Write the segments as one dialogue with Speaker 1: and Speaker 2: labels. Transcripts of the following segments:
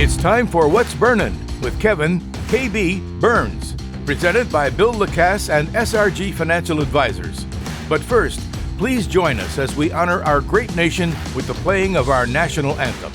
Speaker 1: It's time for What's Burnin' with Kevin KB Burns, presented by Bill Lacasse and SRG Financial Advisors. But first, please join us as we honor our great nation with the playing of our national anthem.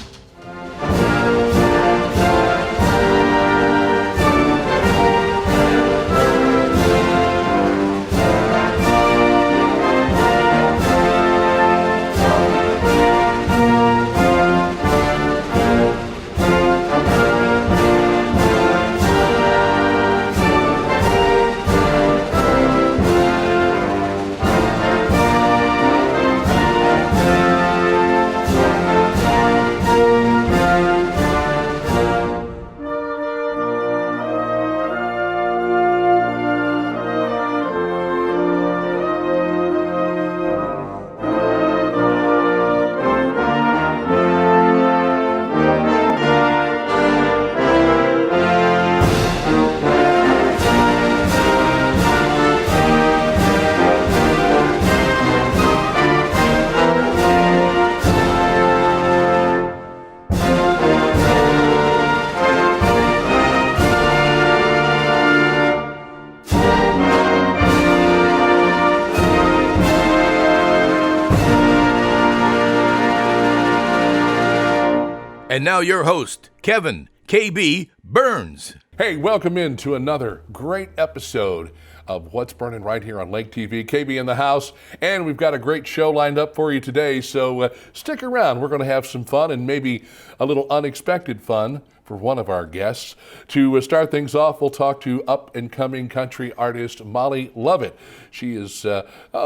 Speaker 1: And now your host, Kevin KB Burns.
Speaker 2: Hey, welcome into another great episode of What's Burnin' right here on Lake TV. KB in the house, and we've got a great show lined up for you today, so stick around. We're going to have some fun and maybe a little unexpected fun for one of our guests. To start things off, we'll talk to up-and-coming country artist Molly Lovett. She is,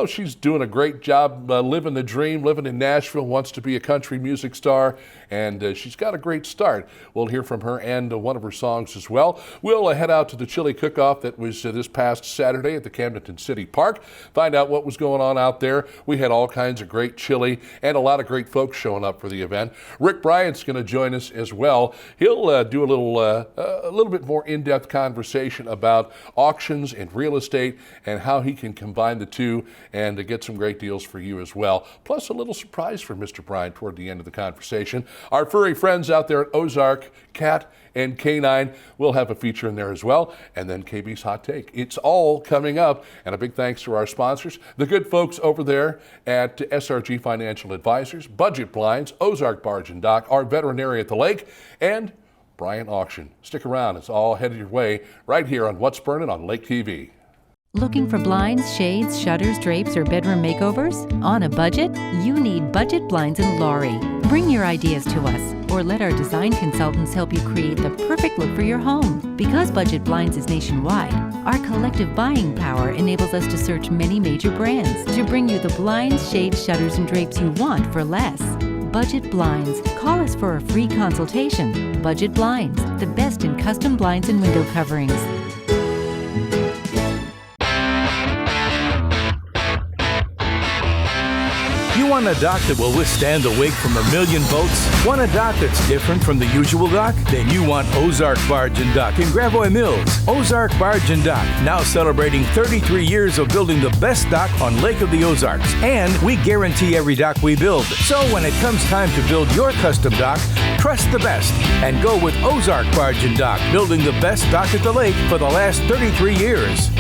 Speaker 2: she's doing a great job living the dream, living in Nashville, wants to be a country music star, and she's got a great start. We'll hear from her and one of her songs as well. We'll head out to the chili cook-off that was this past Saturday at the Camden City Park, find out what was going on out there. We had all kinds of great chili and a lot of great folks showing up for the event. Rick Bryant's going to join us as well. He'll do a little bit more in-depth conversation about auctions and real estate and how he can combine the two and to get some great deals for you as well. Plus a little surprise for Mr. Bryant toward the end of the conversation. Our furry friends out there at Ozarks, Cat and Canine, will have a feature in there as well. And then KB's Hot Take. It's all coming up. And a big thanks to our sponsors, the good folks over there at SRG Financial Advisors, Budget Blinds, Ozark Barge and Dock, our veterinary at the lake, and Bryant Auction. Stick around. It's all headed your way right here on What's Burnin' on Lake TV.
Speaker 3: Looking for blinds, shades, shutters, drapes, or bedroom makeovers? On a budget? You need Budget Blinds in Laurie. Bring your ideas to us, or let our design consultants help you create the perfect look for your home. Because Budget Blinds is nationwide, our collective buying power enables us to search many major brands to bring you the blinds, shades, shutters, and drapes you want for less. Budget Blinds. Call us for a free consultation. Budget Blinds, the best in custom blinds and window coverings.
Speaker 1: You want a dock that will withstand the wake from a million boats? Want a dock that's different from the usual dock? Then you want Ozark Barge and Dock in Gravois Mills. Ozark Barge and Dock, now celebrating 33 years of building the best dock on Lake of the Ozarks. And we guarantee every dock we build. So when it comes time to build your custom dock, trust the best and go with Ozark Barge and Dock, building the best dock at the lake for the last 33 years.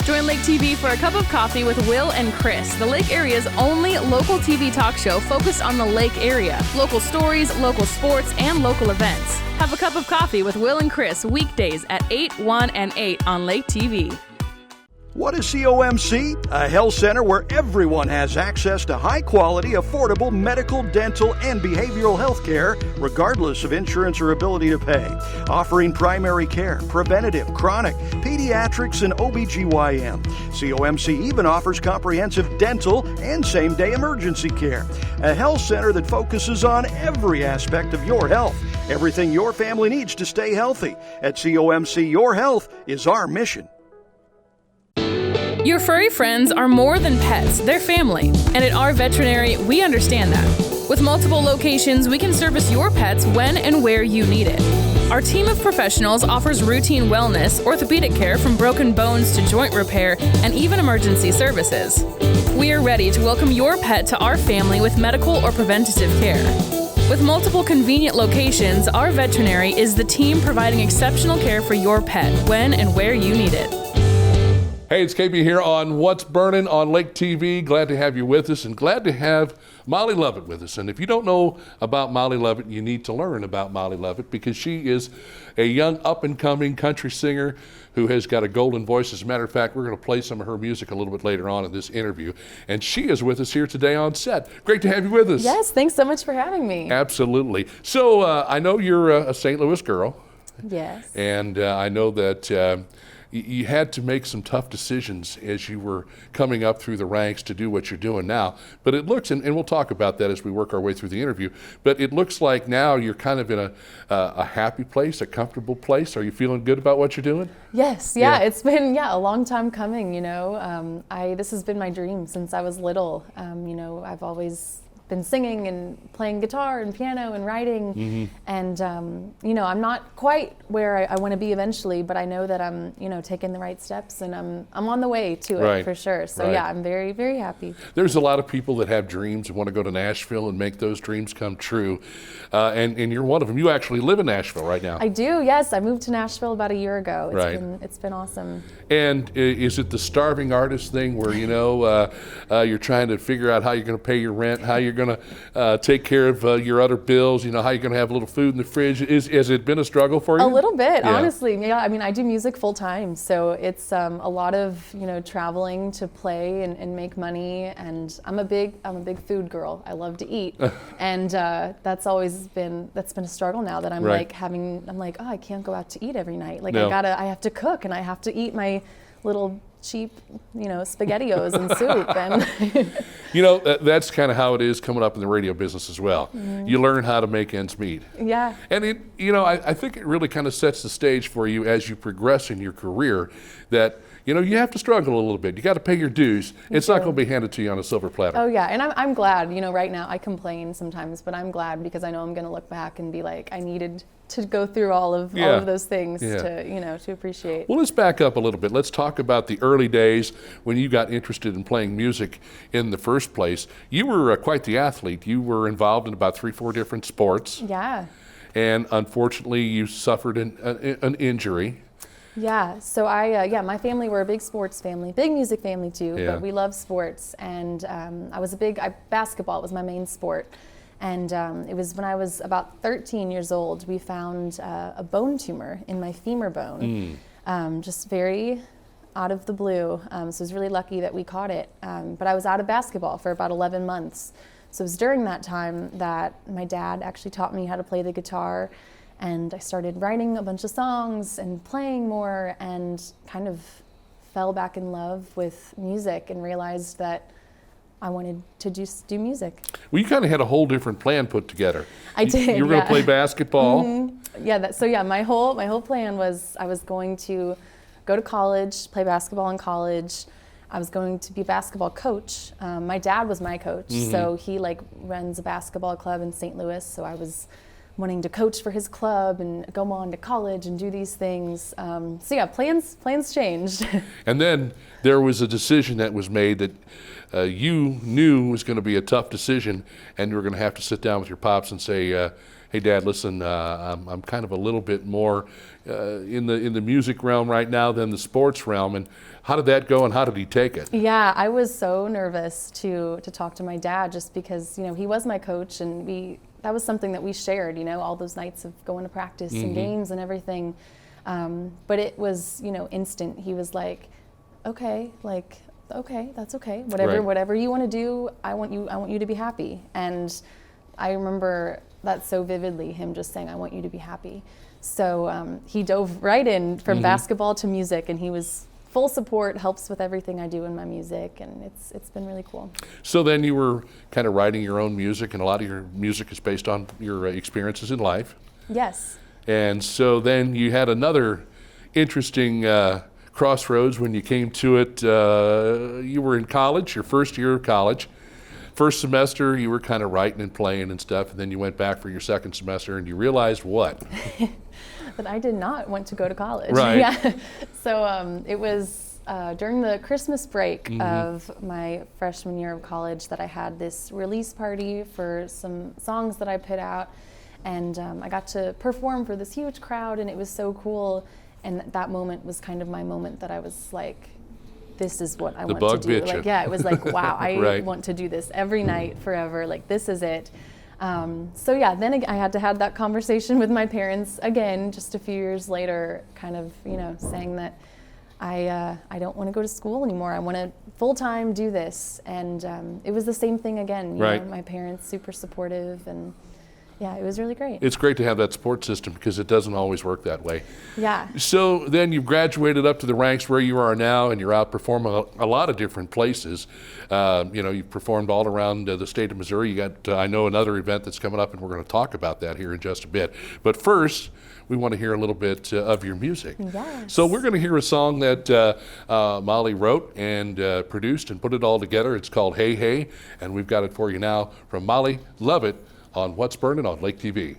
Speaker 4: Join Lake TV for a cup of coffee with Will and Chris, the Lake area's only local TV talk show focused on the Lake area. Local stories, local sports, and local events. Have a cup of coffee with Will and Chris weekdays at 8, 1, and 8 on Lake TV.
Speaker 5: What is COMC? A health center where everyone has access to high-quality, affordable medical, dental, and behavioral health care, regardless of insurance or ability to pay. Offering primary care, preventative, chronic, pediatrics, and OBGYN. COMC even offers comprehensive dental and same-day emergency care. A health center that focuses on every aspect of your health. Everything your family needs to stay healthy. At COMC, your health is our mission.
Speaker 4: Your furry friends are more than pets, they're family. And at our veterinary, we understand that. With multiple locations, we can service your pets when and where you need it. Our team of professionals offers routine wellness, orthopedic care from broken bones to joint repair, and even emergency services. We are ready to welcome your pet to our family with medical or preventative care. With multiple convenient locations, our veterinary is the team providing exceptional care for your pet when and where you need it.
Speaker 2: Hey, it's KB here on What's Burnin' on Lake TV. Glad to have you with us and glad to have Molly Lovett with us. And if you don't know about Molly Lovett, you need to learn about Molly Lovett because she is a young up-and-coming country singer who has got a golden voice. As a matter of fact, we're going to play some of her music a little bit later on in this interview. And she is with us here today on set. Great to have you with us.
Speaker 6: Yes, thanks so much for having me.
Speaker 2: Absolutely. So I know you're a St. Louis girl.
Speaker 6: Yes.
Speaker 2: And I know that you had to make some tough decisions as you were coming up through the ranks to do what you're doing now. But it looks, and we'll talk about that as we work our way through the interview, but it looks like now you're kind of in a happy place, a comfortable place. Are you feeling good about what you're doing?
Speaker 6: Yes, yeah. It's been a long time coming, you know. This has been my dream since I was little. You know, I've always been singing and playing guitar and piano and writing, and you know, I'm not quite where I want to be eventually, but I know that I'm, you know, taking the right steps and I'm on the way to it for sure. So yeah, I'm very, very happy.
Speaker 2: There's a lot of people that have dreams and want to go to Nashville and make those dreams come true, and you're one of them. You actually live in Nashville right now.
Speaker 6: I do, yes. I moved to Nashville about a year ago.
Speaker 2: Right.
Speaker 6: It's been awesome.
Speaker 2: And is it the starving artist thing where, you know, you're trying to figure out how you're going to pay your rent, how you're going to take care of your other bills, you know, how you're going to have a little food in the fridge? Has it been a struggle for you?
Speaker 6: A little bit, honestly. Yeah, I mean, I do music full time, so it's a lot of, you know, traveling to play and make money. And I'm a big food girl. I love to eat, and that's been a struggle now that I'm like oh, I can't go out to eat every night. Like I have to cook and I have to eat my little cheap, you know, SpaghettiOs and soup. And
Speaker 2: you know, that's kind of how it is coming up in the radio business as well. You learn how to make ends meet.
Speaker 6: Yeah.
Speaker 2: And it, you know, I think it really kind of sets the stage for you as you progress in your career that, you know, you have to struggle a little bit. You got to pay your dues. It's not going to be handed to you on a silver platter.
Speaker 6: Oh yeah, and I'm glad, you know, right now I complain sometimes, but I'm glad because I know I'm going to look back and be like, I needed to go through all of those things to, you know, to appreciate.
Speaker 2: Well, let's back up a little bit. Let's talk about the early days when you got interested in playing music in the first place. You were quite the athlete. You were involved in about 3-4 different sports.
Speaker 6: Yeah.
Speaker 2: And unfortunately, you suffered an injury.
Speaker 6: Yeah, so my family, were a big sports family, big music family too, but we love sports. And basketball was my main sport. And it was when I was about 13 years old, we found a bone tumor in my femur bone, just very out of the blue. So I was really lucky that we caught it. But I was out of basketball for about 11 months. So it was during that time that my dad actually taught me how to play the guitar. And I started writing a bunch of songs and playing more and kind of fell back in love with music and realized that I wanted to just do music.
Speaker 2: Well, you kind of had a whole different plan put together.
Speaker 6: I did.
Speaker 2: You were going to play basketball.
Speaker 6: Yeah. My whole plan was I was going to go to college, play basketball in college. I was going to be a basketball coach. My dad was my coach, so he runs a basketball club in St. Louis. So I was wanting to coach for his club and go on to college and do these things. Plans changed. And
Speaker 2: then there was a decision that was made that you knew was going to be a tough decision, and you were going to have to sit down with your pops and say, hey, Dad, listen, I'm kind of a little bit more in the music realm right now than the sports realm. And how did that go, and how did he take it?
Speaker 6: Yeah, I was so nervous to talk to my dad just because, you know, he was my coach, and that was something that we shared, you know, all those nights of going to practice and games and everything. But it was, you know, instant. He was like, okay, that's okay. Whatever you want to do, I want you to be happy. And I remember that so vividly, him just saying, I want you to be happy. So he dove right in from basketball to music, and he was full support, helps with everything I do in my music, and it's been really cool.
Speaker 2: So then you were kind of writing your own music, and a lot of your music is based on your experiences in life.
Speaker 6: Yes.
Speaker 2: And so then you had another interesting crossroads when you came to it. You were in college, your first year of college. First semester, you were kind of writing and playing and stuff, and then you went back for your second semester, and you realized what?
Speaker 6: That I did not want to go to college.
Speaker 2: Right.
Speaker 6: Yeah. So it was during the Christmas break of my freshman year of college that I had this release party for some songs that I put out, and I got to perform for this huge crowd, and it was so cool. And that moment was kind of my moment that I was like, this is what I want to do. Like, yeah, it was like, wow, I want to do this every night forever. Like, this is it. So yeah, then I had to have that conversation with my parents again, just a few years later, kind of, you know, saying that I don't want to go to school anymore. I want to full-time do this. And it was the same thing again. You know, my parents super supportive, and yeah, it was really great. It's great to have that support system because it doesn't always work that way. Yeah. So then you've graduated up to the ranks where you are now, and you're out performing a lot of different places. You know, you've performed all around the state of Missouri. You got, I know, another event that's coming up, and we're going to talk about that here in just a bit. But first, we want to hear a little bit of your music. Yes. So we're going to hear a song that Molly wrote and produced and put it all together. It's called Hey Hey, and we've got it for you now from Molly. Love it. On What's Burnin' on Lake TV.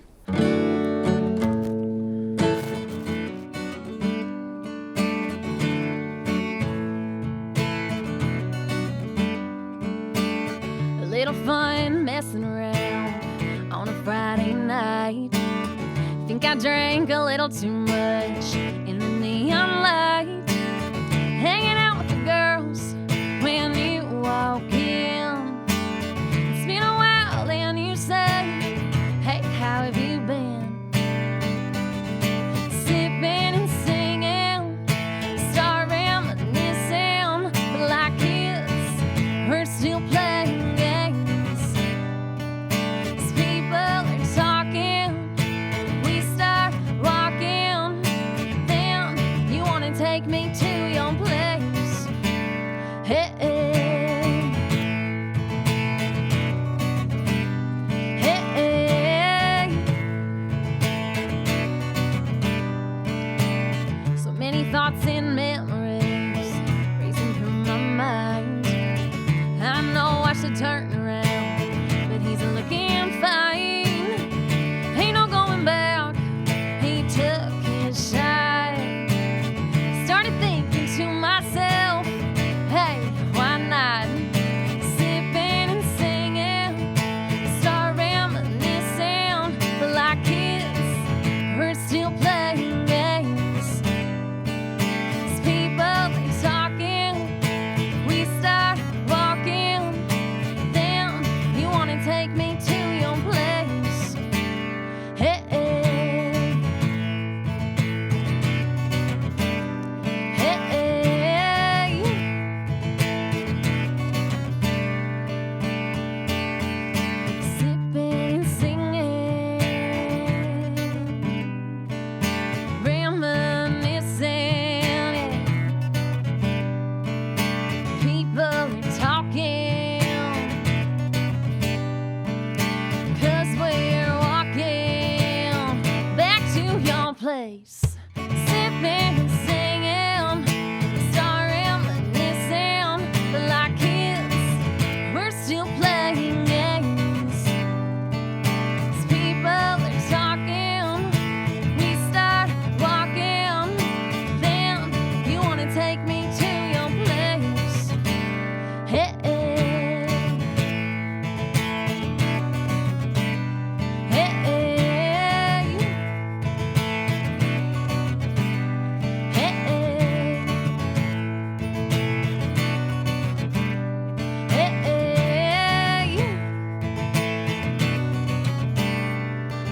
Speaker 7: A little fun messing around on a Friday night. Think I drank a little too much in the neon light. Hanging out with the girls when you walk in. It's been a while and you say, hey, how have you been? Sipping and singing, start reminiscing, but like kids, we're still playing games. As people are talking, we start walking, then you wanna take me to your place. Hey, thoughts and memories racing through my mind. I know I should turn around, but he's looking fine. Ain't no going back, he took his shot. Started thinking to myself, hey, why not? Sipping and singing, start reminiscing, but like kids, we're still playing games. Take me to your place. Hey, hey, hey. Sipping and singing, reminiscing. People are talking. Place. Sipping and singing, start reminiscing, but like kids, we're still playing games. As people are talking, we start walking, then you wanna take me to your place. Hey, hey,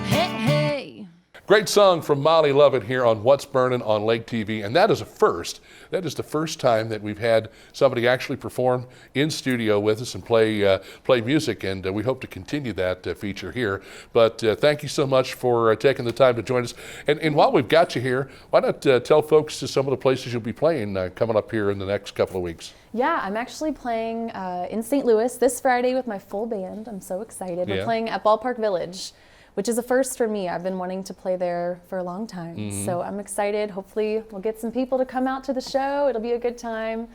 Speaker 7: hey.
Speaker 2: Great song from Molly Lovett here on What's Burnin' on Lake TV, and that is a first. That is the first time that we've had somebody actually perform in studio with us and play music, and we hope to continue that feature here. But thank you so much for taking the time to join us. And while we've got you here, why not tell folks some of the places you'll be playing coming up here in the next couple of weeks?
Speaker 6: Yeah, I'm actually playing in St. Louis this Friday with my full band. I'm so excited. We're playing at Ballpark Village, which is a first for me. I've been wanting to play there for a long time. So I'm excited. Hopefully we'll get some people to come out to the show. It'll be a good time.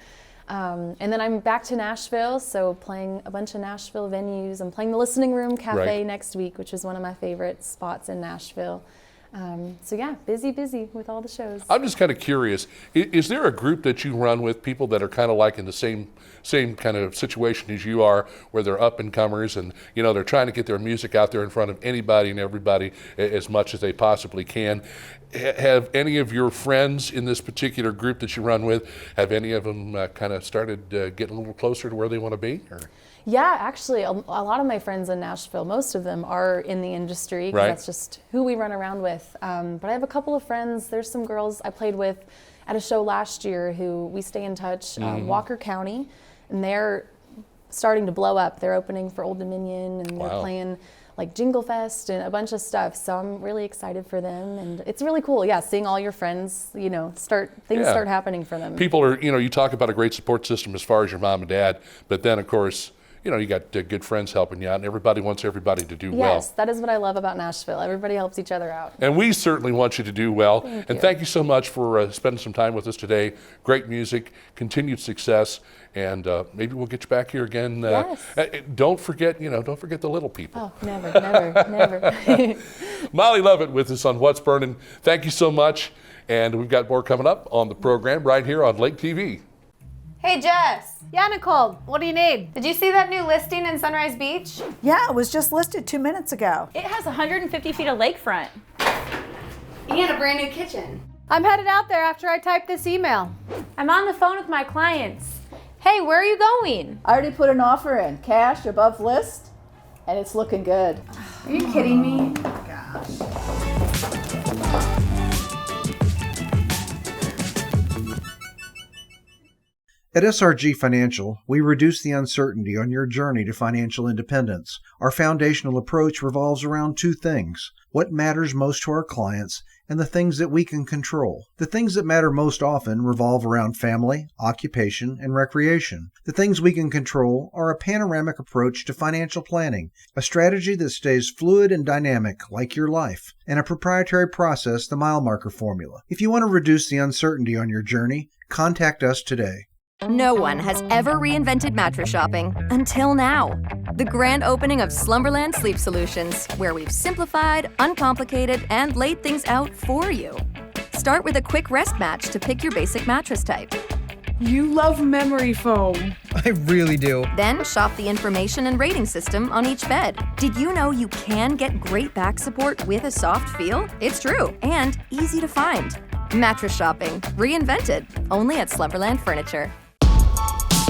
Speaker 6: And then I'm back to Nashville, so playing a bunch of Nashville venues. I'm playing the Listening Room Cafe next week, which is one of my favorite spots in Nashville. So yeah, busy with all the shows.
Speaker 2: I'm just kind of curious, is there a group that you run with, people that are kind of like in the same kind of situation as you are, where they're up and comers and, they're trying to get their music out there in front of anybody and everybody as much as they possibly can? Have any of your friends in this particular group that you run with, have any of them kind of started getting a little closer to where they want to be? Or?
Speaker 6: Yeah, actually, a lot of my friends in Nashville, most of them are in the industry, because that's just who we run around with. But I have a couple of friends. There's some girls I played with at a show last year who we stay in touch, Walker County, and they're starting to blow up. They're opening for Old Dominion, and they're playing like Jingle Fest and a bunch of stuff. So I'm really excited for them, and it's really cool. Yeah, seeing all your friends, start happening for them.
Speaker 2: People are, you talk about a great support system as far as your mom and dad, but then of course, you got good friends helping you out, and everybody wants everybody to do well.
Speaker 6: Yes, that is what I love about Nashville. Everybody helps each other out.
Speaker 2: And we certainly want you to do well. Thank you so much for spending some time with us today. Great music, continued success, and maybe we'll get you back here again.
Speaker 6: Yes.
Speaker 2: Don't forget the little people.
Speaker 6: Oh, never.
Speaker 2: Molly Lovett with us on What's Burnin'. Thank you so much, and we've got more coming up on the program right here on Lake TV.
Speaker 8: Hey, Jess.
Speaker 9: Yeah, Nicole, what do you need?
Speaker 8: Did you see that new listing in Sunrise Beach?
Speaker 10: Yeah, it was just listed 2 minutes ago.
Speaker 9: It has 150 feet of lakefront.
Speaker 8: And a brand new kitchen.
Speaker 9: I'm headed out there after I type this email.
Speaker 11: I'm on the phone with my clients. Hey, where are you going?
Speaker 10: I already put an offer in, cash above list, and it's looking good.
Speaker 8: Are you kidding me?
Speaker 12: At SRG Financial, we reduce the uncertainty on your journey to financial independence. Our foundational approach revolves around 2 things: what matters most to our clients and the things that we can control. The things that matter most often revolve around family, occupation, and recreation. The things we can control are a panoramic approach to financial planning, a strategy that stays fluid and dynamic like your life, and a proprietary process, the mile marker formula. If you want to reduce the uncertainty on your journey, contact us today.
Speaker 13: No one has ever reinvented mattress shopping until now. The grand opening of Slumberland Sleep Solutions, where we've simplified, uncomplicated, and laid things out for you. Start with a quick rest match to pick your basic mattress type.
Speaker 14: You love memory foam.
Speaker 15: I really do.
Speaker 13: Then shop the information and rating system on each bed. Did you know you can get great back support with a soft feel? It's true, and easy to find. Mattress shopping, reinvented, only at Slumberland Furniture.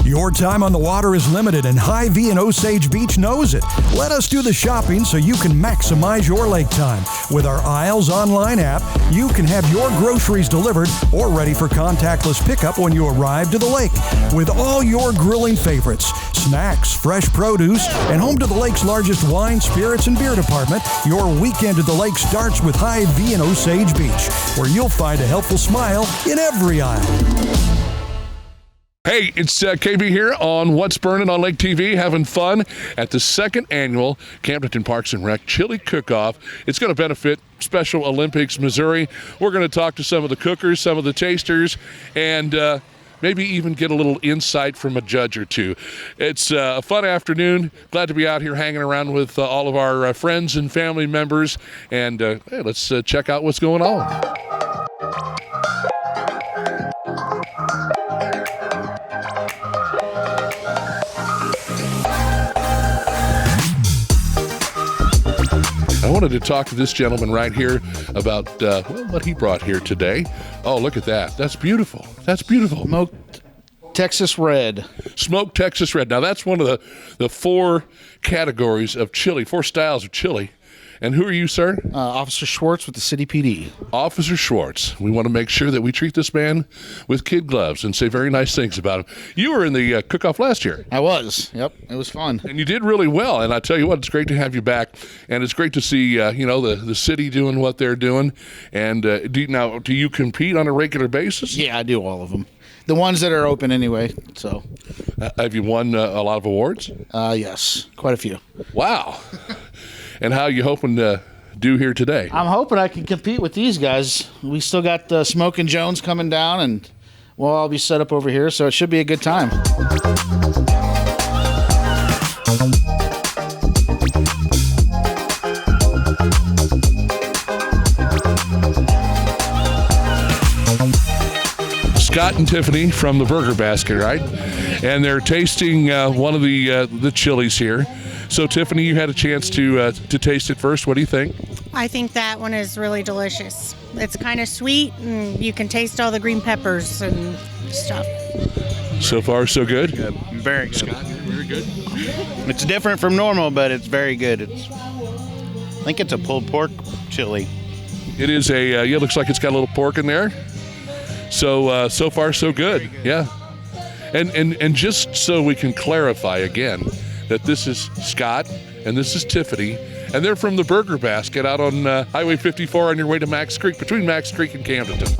Speaker 16: Your time on the water is limited, and Hy-Vee in Osage Beach knows it. Let us do the shopping so you can maximize your lake time. With our Isles online app, you can have your groceries delivered or ready for contactless pickup when you arrive to the lake. With all your grilling favorites, snacks, fresh produce, and home to the lake's largest wine, spirits, and beer department, your weekend at the lake starts with Hy-Vee in Osage Beach, where you'll find a helpful smile in every aisle.
Speaker 2: Hey, it's KB here on What's Burnin' on Lake TV, having fun at the 2nd annual Camdenton Parks and Rec Chili Cook-Off. It's going to benefit Special Olympics Missouri. We're going to talk to some of the cookers, some of the tasters, and maybe even get a little insight from a judge or two. It's a fun afternoon. Glad to be out here hanging around with all of our friends and family members. And hey, let's check out what's going on. I wanted to talk to this gentleman right here about what he brought here today. Oh, look at that. That's beautiful. That's beautiful.
Speaker 15: Smoked Texas Red.
Speaker 2: Smoked Texas Red. Now, that's one of the 4 categories of chili, 4 styles of chili. And who are you, sir?
Speaker 15: Officer Schwartz with the City PD.
Speaker 2: Officer Schwartz. We want to make sure that we treat this man with kid gloves and say very nice things about him. You were in the cook-off last year.
Speaker 15: I was. Yep. It was fun.
Speaker 2: And you did really well. And I tell you what, it's great to have you back. And it's great to see, the city doing what they're doing. And do you compete on a regular basis?
Speaker 15: Yeah, I do all of them. The ones that are open anyway. So,
Speaker 2: have you won a lot of awards?
Speaker 15: Yes, quite a few.
Speaker 2: Wow. And how are you hoping to do here today?
Speaker 15: I'm hoping I can compete with these guys. We still got Smoke and Jones coming down, and we'll all be set up over here, so it should be a good time.
Speaker 2: Scott and Tiffany from the Burger Basket, right? And they're tasting one of the chilies here. So, Tiffany, you had a chance to taste it first. What do you think?
Speaker 17: I think that one is really delicious. It's kind of sweet, and you can taste all the green peppers and stuff.
Speaker 2: So far, so good?
Speaker 18: Very good.
Speaker 2: Scott, very good.
Speaker 18: It's different from normal, but it's very good. I think it's a pulled pork chili.
Speaker 2: It is it looks like it's got a little pork in there. So, so far, so good. Yeah. And just so we can clarify again, that this is Scott and this is Tiffany, and they're from the Burger Basket out on Highway 54 on your way to Max Creek, between Max Creek and Camdenton.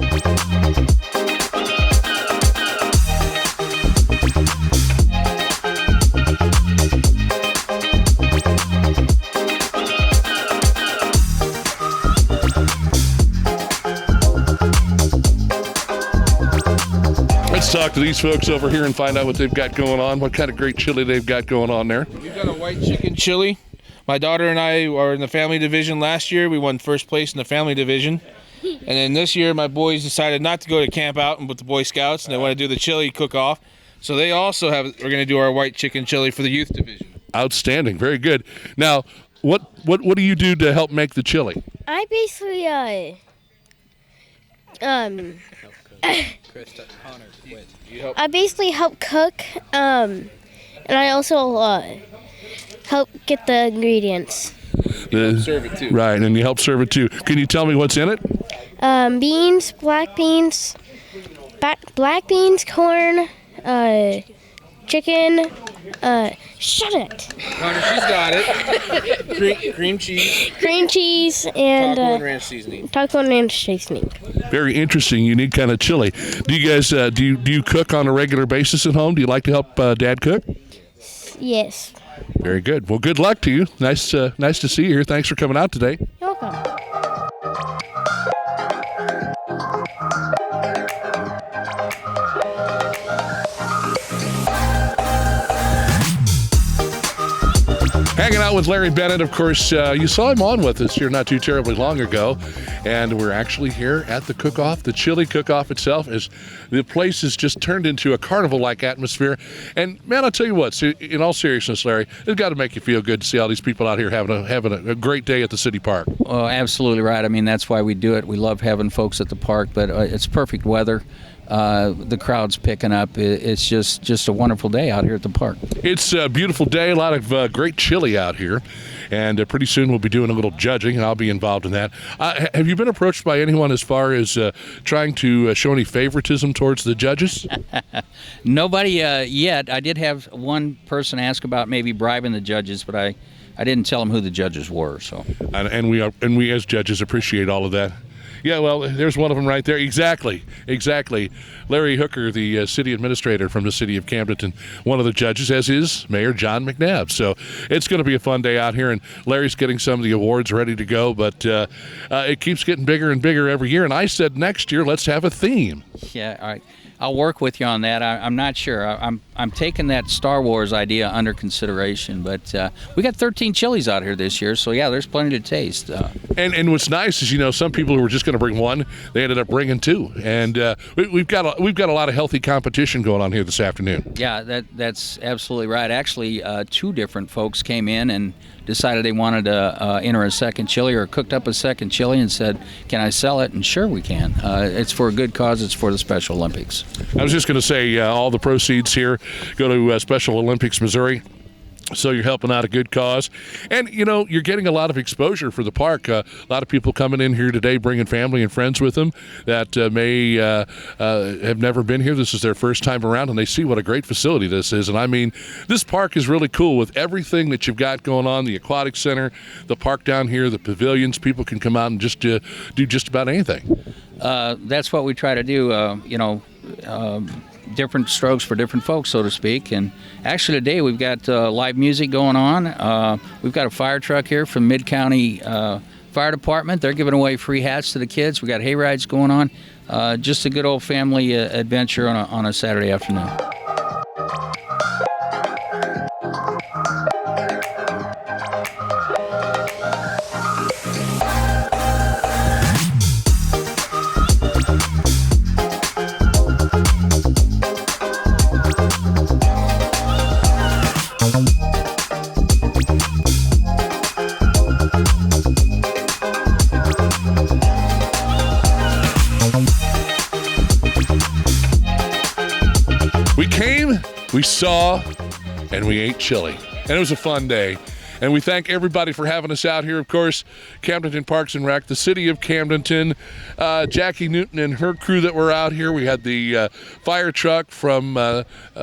Speaker 2: Let's talk to these folks over here and find out what they've got going on, what kind of great chili they've got going on there.
Speaker 19: We've got a white chicken chili. My daughter and I were in the family division last year. We won first place in the family division. And then this year, my boys decided not to go to camp out with the Boy Scouts, and they want to do the chili cook-off. So they also we're going to do our white chicken chili for the youth division.
Speaker 2: Outstanding. Very good. Now, what do you do to help make the chili?
Speaker 20: I basically, I basically help cook, and I also help get the ingredients.
Speaker 19: Serve it too.
Speaker 2: Right, and you help serve it too. Can you tell me what's in it?
Speaker 20: Beans, black beans, corn, chicken. Shut it.
Speaker 19: Connor, she's got it. Cream cheese.
Speaker 20: Cream cheese and
Speaker 19: taco and ranch seasoning.
Speaker 20: Taco and ranch seasoning.
Speaker 2: Very interesting, unique kind of chili. Do you guys do you cook on a regular basis at home? Do you like to help Dad cook?
Speaker 20: Yes.
Speaker 2: Very good. Well, good luck to you. Nice to see you here. Thanks for coming out today.
Speaker 20: You're welcome.
Speaker 2: Hanging out with Larry Bennett, of course. You saw him on with us here not too terribly long ago, and we're actually here at the cook-off. The chili cook-off itself is the place has just turned into a carnival-like atmosphere. And man, I'll tell you what. In all seriousness, Larry, it's got to make you feel good to see all these people out here having a great day at the city park.
Speaker 21: Oh, absolutely right. I mean, that's why we do it. We love having folks at the park, but it's perfect weather. The crowd's picking up. It's just a wonderful day out here at the park.
Speaker 2: It's a beautiful day, a lot of great chili out here, and pretty soon we'll be doing a little judging, and I'll be involved in that. Have you been approached by anyone as far as trying to show any favoritism towards the judges?
Speaker 21: Nobody yet. I did have one person ask about maybe bribing the judges, but I didn't tell them who the judges were. So,
Speaker 2: and we as judges appreciate all of that. Yeah, well, there's one of them right there. Exactly. Larry Hooker, the city administrator from the city of Camdenton, one of the judges, as is Mayor John McNabb. So it's going to be a fun day out here, and Larry's getting some of the awards ready to go, but it keeps getting bigger and bigger every year, and I said next year, let's have a theme.
Speaker 21: Yeah, all right. I'll work with you on that. I'm not sure. I'm taking that Star Wars idea under consideration, but we got 13 chilies out here this year, so yeah, there's plenty to taste.
Speaker 2: And what's nice is some people who were just going to bring one, they ended up bringing two, and we've got a lot of healthy competition going on here this afternoon.
Speaker 21: Yeah, that's absolutely right. Actually, two different folks came in and decided they wanted to enter a second chili or cooked up a second chili and said, can I sell it? And sure we can. It's for a good cause. It's for the Special Olympics.
Speaker 2: I was just going to say all the proceeds here go to Special Olympics Missouri. So you're helping out a good cause. And, you're getting a lot of exposure for the park. A lot of people coming in here today bringing family and friends with them that may have never been here. This is their first time around, and they see what a great facility this is. And, I mean, this park is really cool with everything that you've got going on, the aquatic center, the park down here, the pavilions. People can come out and just do just about anything.
Speaker 21: That's what we try to do, different strokes for different folks, so to speak. And actually today we've got live music going on. We've got a fire truck here from Mid-County Fire Department. They're giving away free hats to the kids. We got hay rides going on. Just a good old family adventure on a Saturday afternoon.
Speaker 2: we saw and we ate chili. And it was a fun day. And we thank everybody for having us out here. Of course, Camdenton Parks and Rec, the city of Camdenton, Jackie Newton and her crew that were out here. We had the fire truck from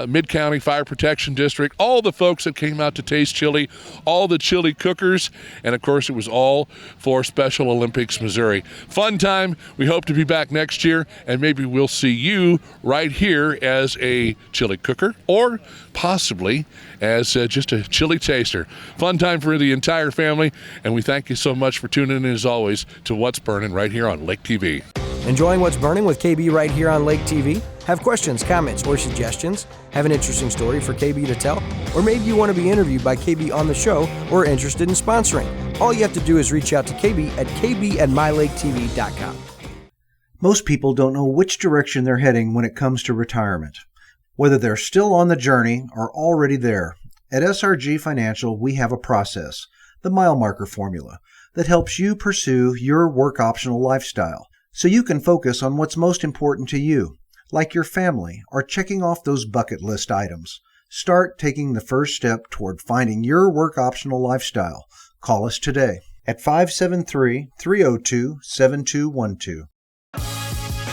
Speaker 2: Mid-County Fire Protection District, all the folks that came out to taste chili, all the chili cookers, and of course it was all for Special Olympics Missouri. Fun time. We hope to be back next year, and maybe we'll see you right here as a chili cooker or possibly as just a chili taster. Fun time for the entire family, and we thank you so much for tuning in as always to What's Burning right here on Lake TV.
Speaker 3: Enjoying What's Burning with KB right here on Lake TV? Have questions, comments, or suggestions? Have an interesting story for KB to tell? Or maybe you want to be interviewed by KB on the show or are interested in sponsoring? All you have to do is reach out to KB at kb@mylaketv.com.
Speaker 12: Most people don't know which direction they're heading when it comes to retirement. Whether they're still on the journey or already there, at SRG Financial, we have a process, the mile marker formula, that helps you pursue your work optional lifestyle so you can focus on what's most important to you, like your family or checking off those bucket list items. Start taking the first step toward finding your work optional lifestyle. Call us today at 573-302-7212.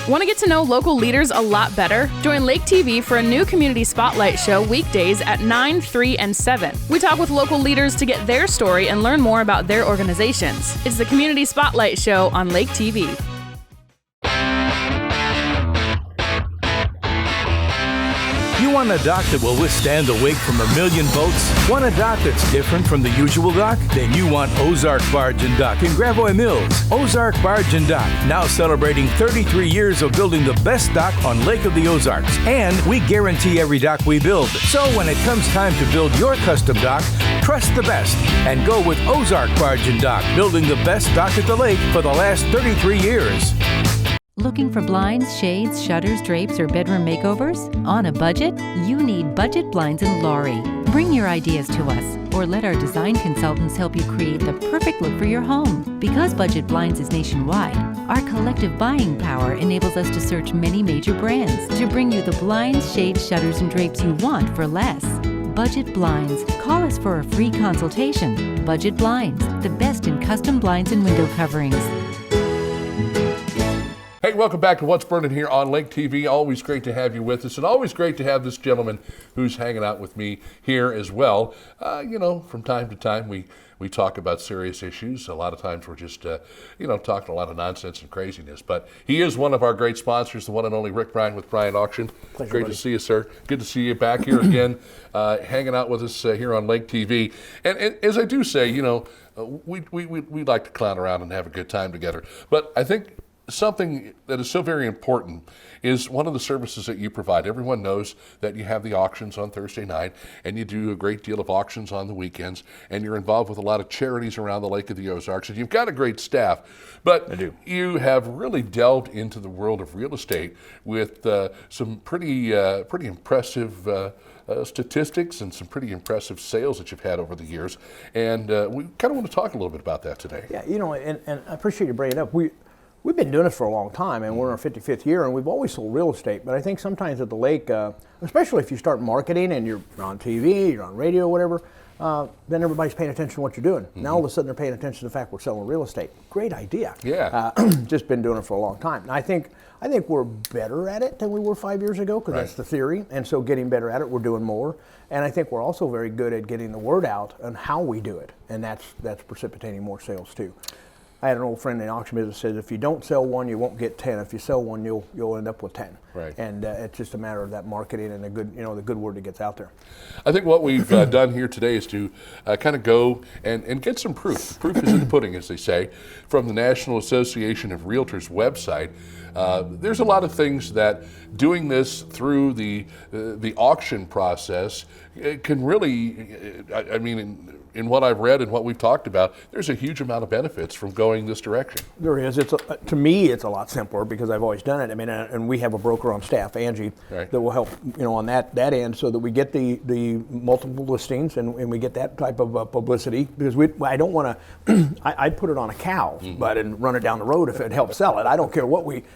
Speaker 4: Want to get to know local leaders a lot better? Join Lake TV for a new Community Spotlight show weekdays at 9, 3, and 7. We talk with local leaders to get their story and learn more about their organizations. It's the Community Spotlight show on Lake TV.
Speaker 1: You want a dock that will withstand the wake from a million boats? Want a dock that's different from the usual dock? Then you want Ozark Barge and Dock in Gravois Mills. Ozark Barge and Dock, now celebrating 33 years of building the best dock on Lake of the Ozarks. And we guarantee every dock we build. So when it comes time to build your custom dock, trust the best and go with Ozark Barge and Dock, building the best dock at the lake for the last 33 years.
Speaker 22: Looking for blinds, shades, shutters, drapes, or bedroom makeovers? On a budget? You need Budget Blinds in Laurie. Bring your ideas to us, or let our design consultants help you create the perfect look for your home. Because Budget Blinds is nationwide, our collective buying power enables us to search many major brands to bring you the blinds, shades, shutters, and drapes you want for less. Budget Blinds. Call us for a free consultation. Budget Blinds, the best in custom blinds and window coverings.
Speaker 2: Hey, welcome back to What's Burning here on Lake TV. Always great to have you with us, and always great to have this gentleman who's hanging out with me here as well. From time to time we talk about serious issues. A lot of times we're just, talking a lot of nonsense and craziness. But he is one of our great sponsors, the one and only Rick Bryan with Bryan Auction.
Speaker 23: Pleasure,
Speaker 2: great
Speaker 23: buddy.
Speaker 2: to see you, sir. Good to see you back here again, hanging out with us here on Lake TV. And as I do say, we like to clown around and have a good time together. But I think something that is so very important is one of the services that you provide. Everyone knows that you have the auctions on Thursday night, and you do a great deal of auctions on the weekends, and you're involved with a lot of charities around the Lake of the Ozarks, and you've got a great staff. But you have really delved into the world of real estate with some pretty impressive statistics and some pretty impressive sales that you've had over the years. And we kind of want to talk a little bit about that today.
Speaker 23: Yeah, and I appreciate you bringing it up. We've been doing this for a long time, and we're in our 55th year, and we've always sold real estate. But I think sometimes at the lake, especially if you start marketing and you're on TV, you're on radio, whatever, then everybody's paying attention to what you're doing. Now all of a sudden they're paying attention to the fact we're selling real estate. Great idea.
Speaker 2: Yeah.
Speaker 23: Just been doing it for a long time. And I think we're better at it than we were 5 years ago, because that's the theory. And so getting better at it, we're doing more. And I think we're also very good at getting the word out on how we do it, and that's precipitating more sales too. I had an old friend in the auction business that says, if you don't sell one, you won't get 10. If you sell one, you'll end up with 10.
Speaker 2: Right.
Speaker 23: And it's just a matter of that marketing and the good word that gets out there.
Speaker 2: I think what we've done here today is to kind of go and get some proof. The proof is in the pudding, as they say, from the National Association of Realtors website. There's a lot of things that doing this through the auction process can really, in what I've read and what we've talked about, there's a huge amount of benefits from going going this direction.
Speaker 23: There is. To me, it's a lot simpler because I've always done it. I mean, and we have a broker on staff, Angie, that will help, on that end, so that we get the multiple listings and we get that type of publicity. Because I don't want to. I'd put it on a cow, and run it down the road if it helps sell it. I don't care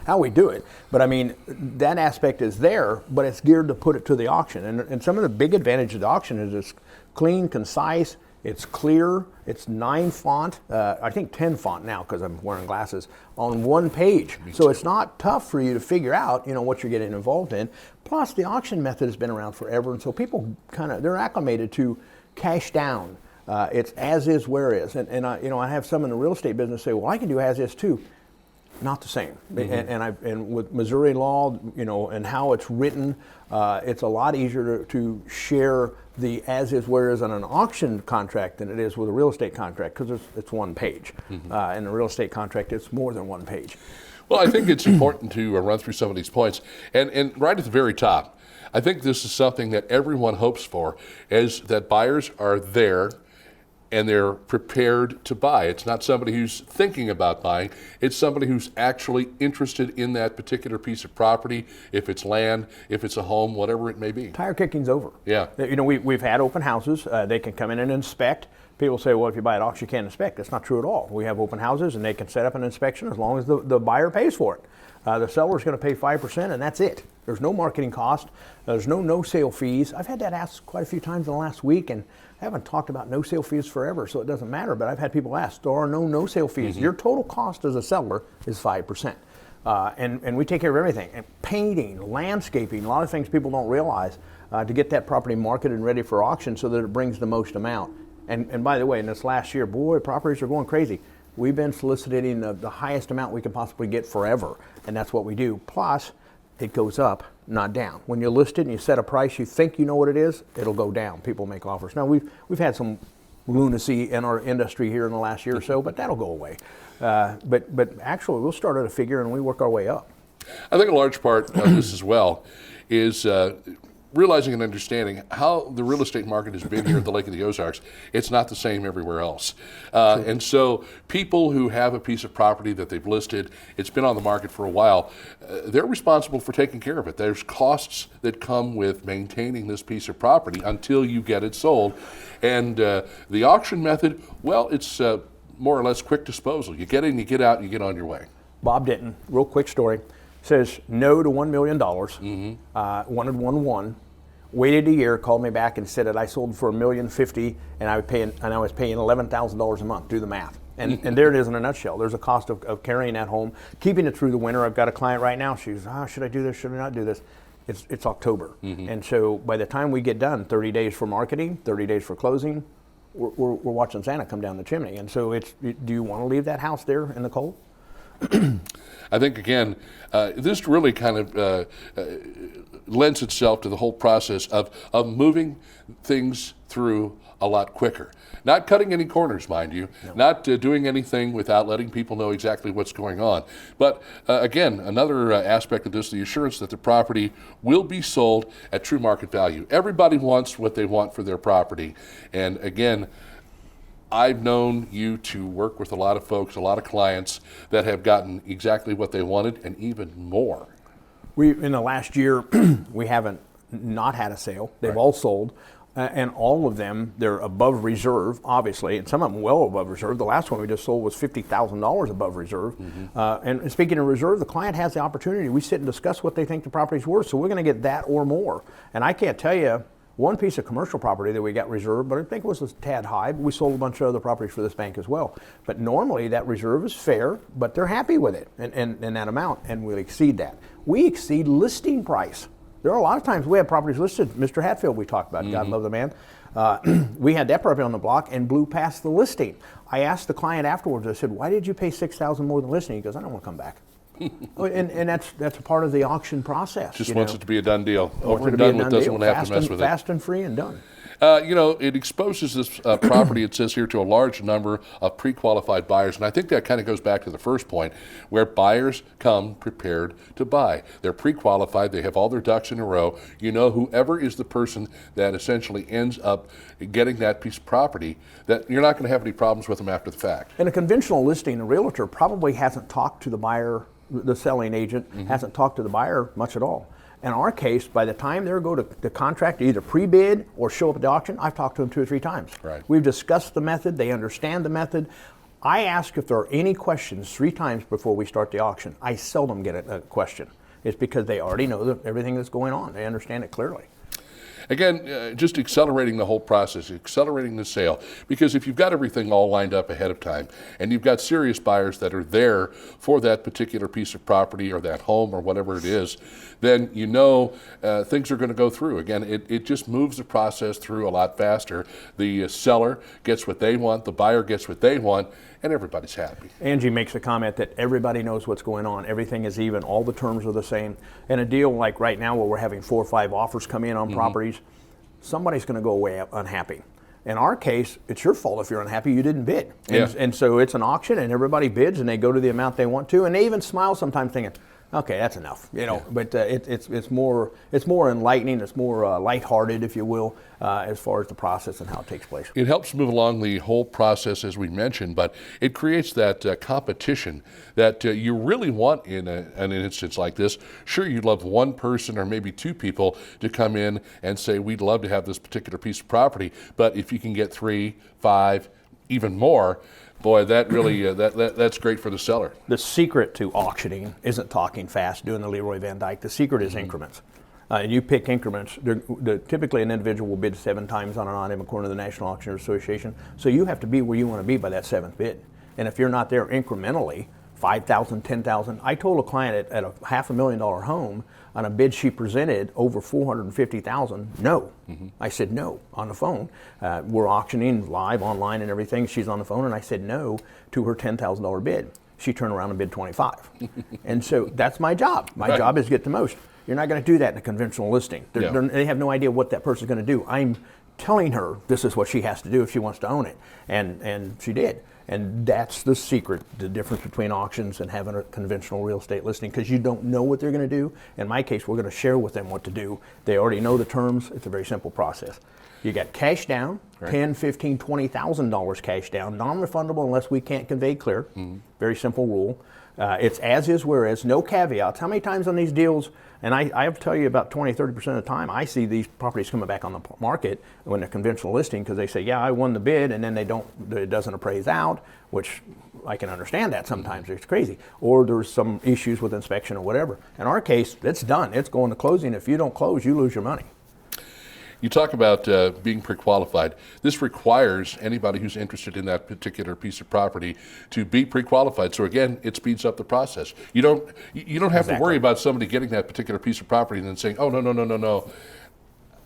Speaker 23: how we do it. But I mean, that aspect is there, but it's geared to put it to the auction. And some of the big advantage of the auction is it's clean, concise. It's clear. It's 9 font. I think 10 font now because I'm wearing glasses on one page. So it's not tough for you to figure out, what you're getting involved in. Plus, the auction method has been around forever, and so people they're acclimated to cash down. It's as is, where is, and I have some in the real estate business say, well, I can do as is too. Not the same. And with Missouri law, and how it's written, it's a lot easier to share the as is, where is on an auction contract than it is with a real estate contract because it's one page. In a real estate contract, it's more than one page.
Speaker 2: Well, I think it's important to run through some of these points. And right at the very top, I think this is something that everyone hopes for, is that buyers are there and they're prepared to buy. It's not somebody who's thinking about buying. It's somebody who's actually interested in that particular piece of property, if it's land, if it's a home, whatever it may be.
Speaker 23: Tire kicking's over.
Speaker 2: Yeah.
Speaker 23: We've had open houses. They can come in and inspect. People say, well, if you buy at auction, you can't inspect. That's not true at all. We have open houses, and they can set up an inspection as long as the buyer pays for it. The seller's going to pay 5%, and that's it. There's no marketing cost. There's no sale fees. I've had that asked quite a few times in the last week, and I haven't talked about no sale fees forever, so it doesn't matter. But I've had people ask, there are no sale fees. Your total cost as a seller is 5%. And we take care of everything. And painting, landscaping, a lot of things people don't realize to get that property marketed and ready for auction so that it brings the most amount. And by the way, in this last year, boy, properties are going crazy. We've been soliciting the highest amount we could possibly get forever, and that's what we do. Plus, it goes up, not down. When you list it and you set a price, you think you know what it is, it'll go down. People make offers. Now, we've had some lunacy in our industry here in the last year or so, but that'll go away. But actually, we'll start at a figure and we work our way up.
Speaker 2: I think a large part of this as well is realizing and understanding how the real estate market has been here at the Lake of the Ozarks. It's not the same everywhere else. And so people who have a piece of property that they've listed, it's been on the market for a while, they're responsible for taking care of it. There's costs that come with maintaining this piece of property until you get it sold. And the auction method, well, it's more or less quick disposal. You get in, you get out, you get on your way.
Speaker 23: Bob Denton, real quick story, says no to $1 million, wanted 1.1, waited a year, called me back and said that I sold for $1,050,000 and I was paying $11,000 a month. Do the math. And there it is in a nutshell. There's a cost of carrying that home, keeping it through the winter. I've got a client right now. She's, should I do this? Should I not do this? It's October. And so by the time we get done, 30 days for marketing, 30 days for closing, we're watching Santa come down the chimney. And so do you want to leave that house there in the cold?
Speaker 2: I think, again, this really kind of lends itself to the whole process of moving things through a lot quicker. Not cutting any corners, mind you, not doing anything without letting people know exactly what's going on. But again, another aspect of this, the assurance that the property will be sold at true market value. Everybody wants what they want for their property. And again, I've known you to work with a lot of folks, a lot of clients that have gotten exactly what they wanted and even more.
Speaker 23: In the last year, we haven't not had a sale. They've all sold. And all of them, they're above reserve, obviously, and some of them well above reserve. The last one we just sold was $50,000 above reserve. And speaking of reserve, the client has the opportunity. We sit and discuss what they think the property's worth, so we're going to get that or more. And I can't tell you one piece of commercial property that we got reserved, but I think it was a tad high. But we sold a bunch of other properties for this bank as well. But normally that reserve is fair, but they're happy with it and that amount, and we'll exceed that. We exceed listing price. There are a lot of times we have properties listed. Mr. Hatfield we talked about, God love the man. We had that property on the block and blew past the listing. I asked the client afterwards, I said, why did you pay $6,000 more than listing? He goes, I don't want to come back. and that's a part of the auction process.
Speaker 2: Just wants it to be a done deal. Over and done with, doesn't want to have to mess with it.
Speaker 23: Fast and free and done.
Speaker 2: It exposes this property, it says here, to a large number of pre-qualified buyers. And I think that kind of goes back to the first point, where buyers come prepared to buy. They're pre-qualified. They have all their ducks in a row. Whoever is the person that essentially ends up getting that piece of property, that you're not going to have any problems with them after the fact.
Speaker 23: In a conventional listing, a realtor probably hasn't talked to the buyer, the selling agent hasn't talked to the buyer much at all. In our case, by the time they go to the contract to either pre-bid or show up at the auction, I've talked to them 2 or 3 times.
Speaker 2: Right.
Speaker 23: We've discussed the method. They understand the method. I ask if there are any questions 3 times before we start the auction. I seldom get a question. It's because they already know everything that's going on. They understand it clearly.
Speaker 2: Again, just accelerating the whole process, accelerating the sale. Because if you've got everything all lined up ahead of time, and you've got serious buyers that are there for that particular piece of property or that home or whatever it is, then things are going to go through. Again, it just moves the process through a lot faster. The seller gets what they want, the buyer gets what they want, and everybody's happy.
Speaker 23: Angie makes a comment that everybody knows what's going on. Everything is even. All the terms are the same. And a deal like right now where we're having 4 or 5 offers come in on properties, somebody's going to go away unhappy. In our case, it's your fault if you're unhappy you didn't bid. And so it's an auction and everybody bids and they go to the amount they want to, and they even smile sometimes thinking, okay, that's enough, But it's more enlightening. It's more lighthearted, if you will, as far as the process and how it takes place.
Speaker 2: It helps move along the whole process, as we mentioned, but it creates that competition that you really want in an instance like this. Sure, you'd love one person or maybe 2 people to come in and say, we'd love to have this particular piece of property, but if you can get 3, 5, even more, boy, that really that's great for the seller.
Speaker 23: The secret to auctioning isn't talking fast, doing the Leroy Van Dyke. The secret is increments. You pick increments. Typically, an individual will bid 7 times on an item according to the National Auctioneers Association. So you have to be where you want to be by that 7th bid. And if you're not there incrementally, 5,000, 10,000. I told a client at a $500,000 home on a bid she presented over 450,000, no. I said no on the phone. We're auctioning live online and everything. She's on the phone and I said no to her $10,000 bid. She turned around and bid 25. And so that's my job. My job is to get the most. You're not going to do that in a conventional listing. They have no idea what that person's going to do. I'm telling her this is what she has to do if she wants to own it. And she did. And that's the secret, the difference between auctions and having a conventional real estate listing, because you don't know what they're going to do. In my case, we're going to share with them what to do. They already know the terms. It's a very simple process. You got cash down, $10,000, $15,000, $20,000 cash down, non-refundable unless we can't convey clear. Very simple rule. It's as is, whereas, no caveats. How many times on these deals, and I have to tell you about 20, 30% of the time, I see these properties coming back on the market when they're conventional listing because they say, yeah, I won the bid, and then it doesn't appraise out, which I can understand that sometimes. It's crazy. Or there's some issues with inspection or whatever. In our case, it's done. It's going to closing. If you don't close, you lose your money.
Speaker 2: You talk about being pre-qualified. This requires anybody who's interested in that particular piece of property to be pre-qualified. So again, it speeds up the process. You don't have to worry about somebody getting that particular piece of property and then saying, oh, no.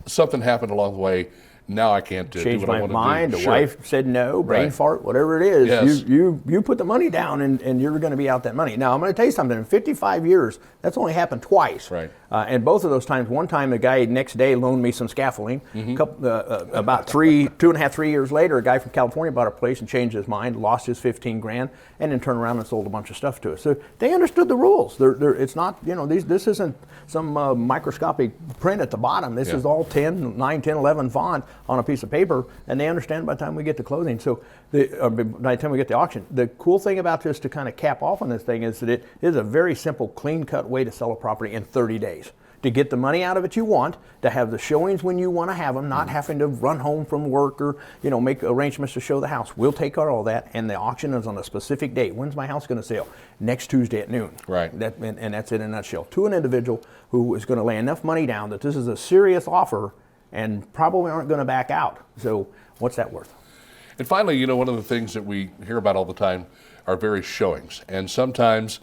Speaker 2: Something happened along the way. Now I can't do what I want to do.
Speaker 23: Changed my mind. The wife said no, brain fart, whatever it is.
Speaker 2: Yes.
Speaker 23: You put the money down and you're going to be out that money. Now, I'm going to tell you something. In 55 years, that's only happened twice.
Speaker 2: Right.
Speaker 23: And both of those times, one time the guy next day loaned me some scaffolding. About 2.5, 3 years later, a guy from California bought a place and changed his mind, lost his $15,000, and then turned around and sold a bunch of stuff to us. So they understood the rules. It's not, this isn't some microscopic print at the bottom. This is all 9, 10, 11 font on a piece of paper, and they understand by the time we get to closing. So by the time we get to auction, the cool thing about this, to kind of cap off on this thing, is that it is a very simple, clean-cut way to sell a property in 30 days. To get the money out of it you want, to have the showings when you want to have them, not having to run home from work or make arrangements to show the house. We'll take care of all that, and the auction is on a specific date. When's my house going to sell? Next Tuesday at noon.
Speaker 2: Right.
Speaker 23: And that's it in a nutshell. To an individual who is going to lay enough money down that this is a serious offer and probably aren't going to back out. So what's that worth?
Speaker 2: And finally, one of the things that we hear about all the time are various showings. And sometimes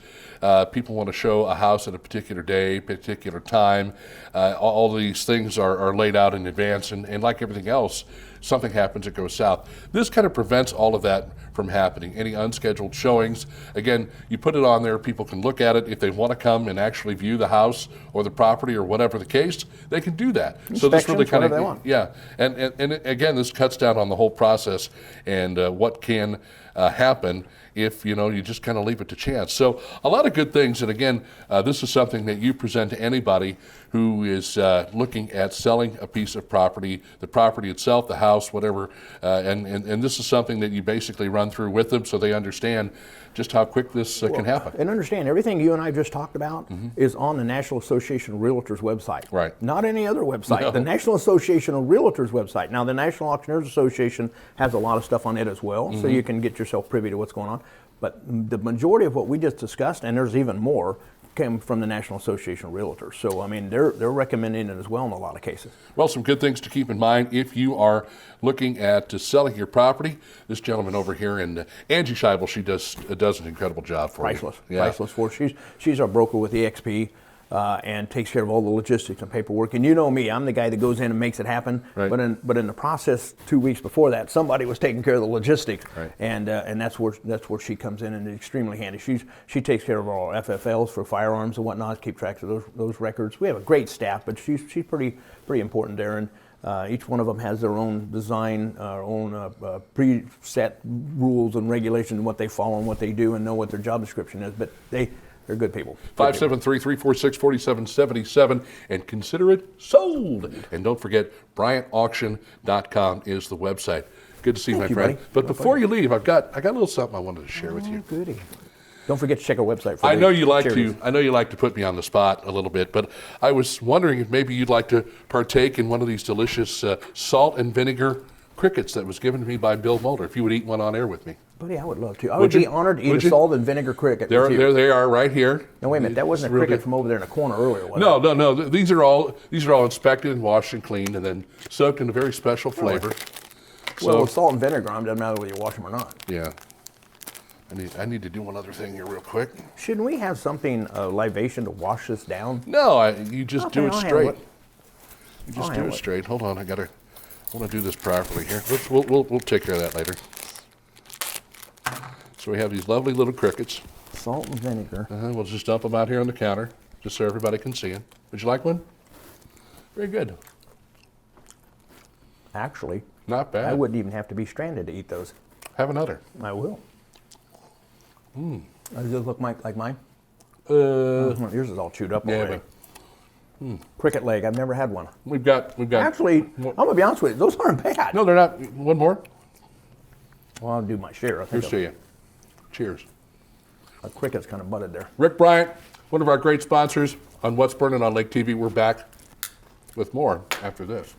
Speaker 2: people want to show a house at a particular day, particular time. All these things are laid out in advance, and like everything else, something happens, it goes south. This kind of prevents all of that from happening. Any unscheduled showings, again, you put it on there, people can look at it. If they want to come and actually view the house or the property or whatever the case, they can do that. So this really kind of, yeah, and again, this cuts down on the whole process and what can happen if you just kind of leave it to chance. So a lot of good things, and again, this is something that you present to anybody who is looking at selling a piece of property, the property itself, the house, whatever, and this is something that you basically run through with them so they understand just how quick this can happen.
Speaker 23: And understand, everything you and I just talked about is on the National Association of Realtors website.
Speaker 2: Right.
Speaker 23: Not any other website.
Speaker 2: No.
Speaker 23: The National Association of Realtors website. Now, the National Auctioneers Association has a lot of stuff on it as well, so you can get yourself privy to what's going on. But the majority of what we just discussed, and there's even more, came from the National Association of Realtors. So, I mean, they're recommending it as well in a lot of cases.
Speaker 2: Well, some good things to keep in mind if you are looking at selling your property. This gentleman over here, and Angie Scheibel, she does an incredible job for
Speaker 23: Priceless.
Speaker 2: you. Yeah.
Speaker 23: Priceless for her. She's our broker with EXP. And takes care of all the logistics and paperwork. And you know me, I'm the guy that goes in and makes it happen.
Speaker 2: Right.
Speaker 23: But in the process, 2 weeks before that, somebody was taking care of the logistics.
Speaker 2: Right.
Speaker 23: And that's where she comes in and is extremely handy. She takes care of all our FFLs for firearms and whatnot, keep track of those records. We have a great staff, but she's pretty important there. And each one of them has their own design, own preset rules and regulations and what they follow and what they do and know what their job description is. But they're good people.
Speaker 2: 573-346-4777 and consider it sold. And don't forget, BryantAuction.com is the website. Good to see you, my friend.
Speaker 23: Buddy.
Speaker 2: But before you leave, I've got a little something I wanted to share with you.
Speaker 23: Goody. Don't forget to check our website for
Speaker 2: I know you like to put me on the spot a little bit, but I was wondering if maybe you'd like to partake in one of these delicious salt and vinegar crickets that was given to me by Bill Mulder. If you would eat one on air with me.
Speaker 23: Buddy, I would love to. I would be honored to eat a salt and vinegar cricket.
Speaker 2: There they are, right here.
Speaker 23: Now wait a minute, that wasn't a cricket from over there in the corner earlier, was it?
Speaker 2: No. These are all inspected and washed and cleaned and then soaked in a very special flavor.
Speaker 23: Well, with salt and vinegar, it doesn't matter whether you wash them or not.
Speaker 2: Yeah. I need to do one other thing here real quick.
Speaker 23: Shouldn't we have something, libation to wash this down?
Speaker 2: No, you just do it straight. You
Speaker 23: I'll
Speaker 2: just do
Speaker 23: handle
Speaker 2: it
Speaker 23: it.
Speaker 2: straight. Hold on, I want to do this properly here. We'll take care of that later. So we have these lovely little crickets.
Speaker 23: Salt and vinegar.
Speaker 2: We'll just dump them out here on the counter, just so everybody can see them. Would you like one? Very good.
Speaker 23: Actually,
Speaker 2: not bad.
Speaker 23: I wouldn't even have to be stranded to eat those.
Speaker 2: Have another.
Speaker 23: I will. Does it look like mine? Yours is all chewed up already. Cricket leg. I've never had one.
Speaker 2: We've got.
Speaker 23: Actually, I'm gonna be honest with you. Those aren't bad.
Speaker 2: No, they're not. One more.
Speaker 23: Well, I'll do my share. I think.
Speaker 2: Here's to you. Cheers.
Speaker 23: A cricket's kind of butted there.
Speaker 2: Rick Bryant, one of our great sponsors on What's Burning on Lake TV. We're back with more after this.